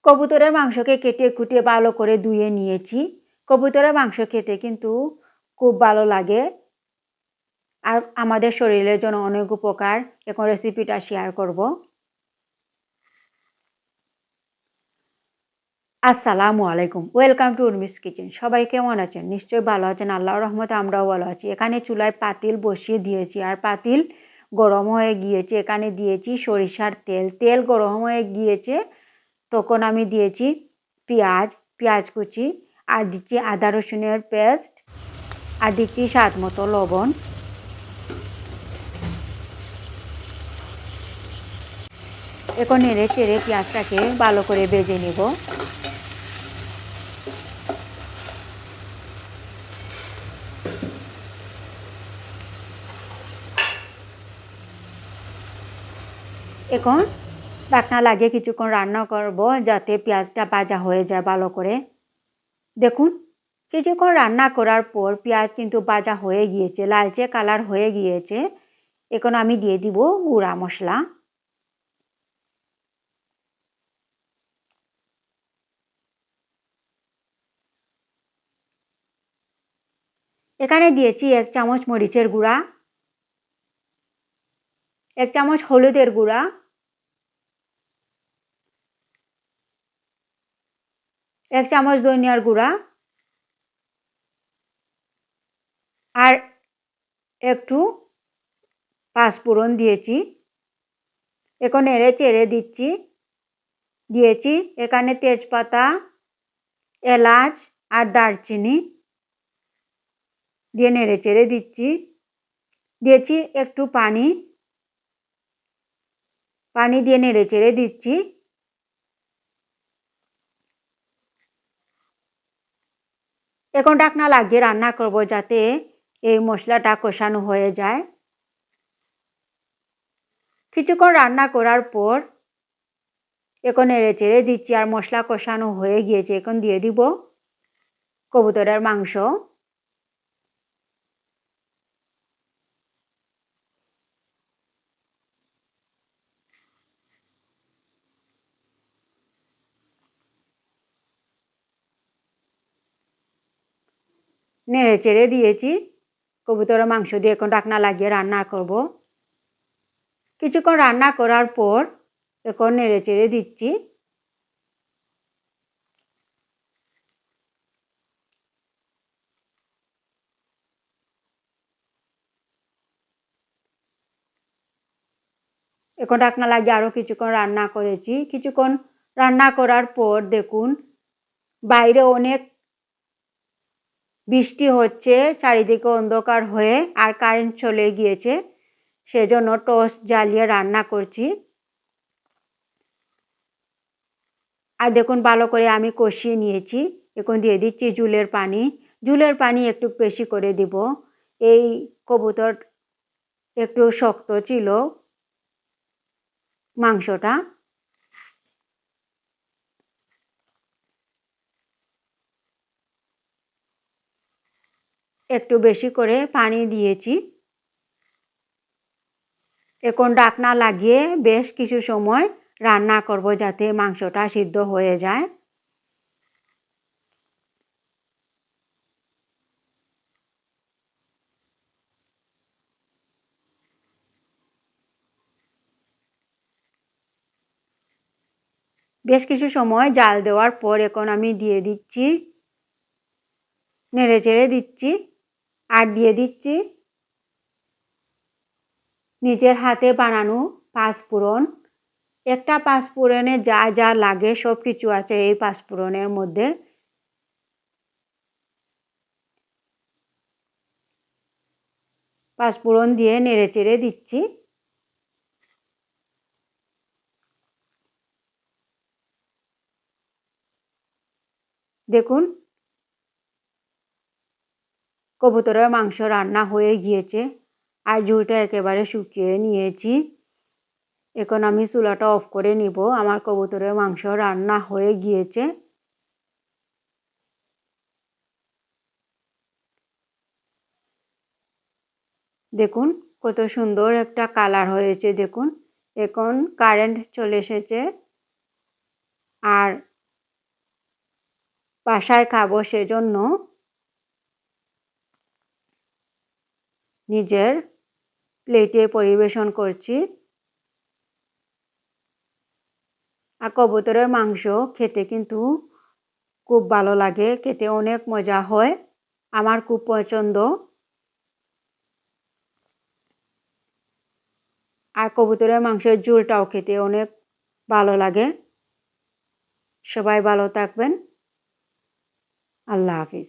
কবুতরের মাংসকে কেটে কুটে ভালো করে ধুয়ে নিয়েছি। কবুতরের মাংস খেতে কিন্তু খুব ভালো লাগে আর আমাদের শরীরের জন্য অনেক উপকার। এখন রেসিপিটা শেয়ার করব। আসসালামু আলাইকুম। Welcome to Urmi's kitchen. সবাই কেমন আছেন? নিশ্চয়ই ভালো আছেন। আল্লাহর রহমতে আমরাও ভালো আছি। এখানে চুলায় পাতিল বসিয়ে দিয়েছি আর পাতিল গরম হয়ে গিয়েছে। এখানে দিয়েছি সরিষার তেল। তেল গরম হয়ে গিয়েছে, তখন আমি দিয়েছি পেঁয়াজ কুচি, আর দিচ্ছি আদা রসুনের পেস্ট, আর দিচ্ছি স্বাদ মতো লবণ। এখন নেড়ে চেড়ে পেঁয়াজটাকে ভালো করে ভেজে নেব। এখন ঢাকনা লাগিয়ে কিছুক্ষণ রান্না করব যাতে পেঁয়াজটা ভাজা হয়ে যায় ভালো করে। দেখুন, কিছুক্ষণ রান্না করার পর পেঁয়াজ কিন্তু ভাজা হয়ে গিয়েছে, লালচে কালার হয়ে গিয়েছে। এখন আমি দিয়ে দিব গুঁড়া মশলা। এখানে দিয়েছি 1 চামচ মরিচের গুঁড়া, 1 চামচ হলুদের গুঁড়া, 1 চামচ ধনিয়ার গুঁড়া, আর একটু পাঁচফোড়ন দিয়েছি। এখন নেড়ে চেড়ে দিয়েছি এখানে তেজপাতা, এলাচ আর দারচিনি দিয়ে নেড়ে চেড়ে দিয়েছি একটু পানি দিয়ে নেড়ে চেড়ে দিচ্ছি। এখন ঢাকনা লাগিয়ে রান্না করব যাতে এই মশলাটা কষানো হয়ে যায়। কিছুক্ষণ রান্না করার পর এখন নেড়ে চেড়ে দিচ্ছি আর মশলা কষানো হয়ে গিয়েছে। এখন দিয়ে দিব কবুতরের মাংস। নেড়ে চেড়ে দিয়েছি। কবুতরের মাংস দিয়ে এখন ঢাকনা লাগিয়ে রান্না করব। কিছুক্ষণ রান্না করার পর এখন নেড়ে চেড়ে দিচ্ছি। এখন ঢাকনা লাগিয়ে আরও কিছুক্ষণ রান্না করেছি। কিছুক্ষণ রান্না করার পর দেখুন, বাইরে অনেক বৃষ্টি হচ্ছে, চারিদিকে অন্ধকার হয়ে আর কারেন্ট চলে গিয়েছে। সেজন্য টর্চ জ্বালিয়ে রান্না করছি। আর দেখুন ভালো করে আমি কষিয়ে নিয়েছি। এখন দিয়ে দিচ্ছি ঝুলের পানি। ঝুলের পানি একটু বেশি করে দিব। এই কবুতর একটু শক্ত ছিল মাংসটা। একটু বেশি করে পানি দিয়েছি। এখন ঢাকনা লাগিয়ে বেশ কিছু সময় রান্না করব যাতে মাংসটা সিদ্ধ হয়ে যায়। বেশ কিছু সময় জাল দেওয়ার পর এখন আমি দিয়ে দিচ্ছি, নেড়ে চেড়ে দিচ্ছি, আর দিয়ে দিচ্ছি নিজের হাতে বানানো পাঁচফোড়ন। একটা পাঁচফোড়নে যা যা লাগে সব কিছু আছে এই পাঁচফোড়নের মধ্যে। পাঁচফোড়ন দিয়ে নেড়ে চেড়ে দিচ্ছি। দেখুন, কবুতরের মাংস রান্না হয়ে গিয়েছে আর ঝোলটা একেবারে শুকিয়ে নিয়েছি। এখন আমি চুলাটা অফ করে নিব। আমার কবুতরের মাংস রান্না হয়ে গিয়েছে। দেখুন কত সুন্দর একটা কালার হয়েছে। দেখুন, এখন কারেন্ট চলে এসেছে আর বাসায় খাবো সেজন্য নিজের প্লেটে পরিবেশন করছি। আর কবুতরের মাংস খেতে কিন্তু খুব ভালো লাগে, খেতে অনেক মজা হয়, আমার খুব পছন্দ। আর কবুতরের মাংসের ঝোলটাও খেতে অনেক ভালো লাগে। সবাই ভালো থাকবেন। আল্লাহ হাফিজ।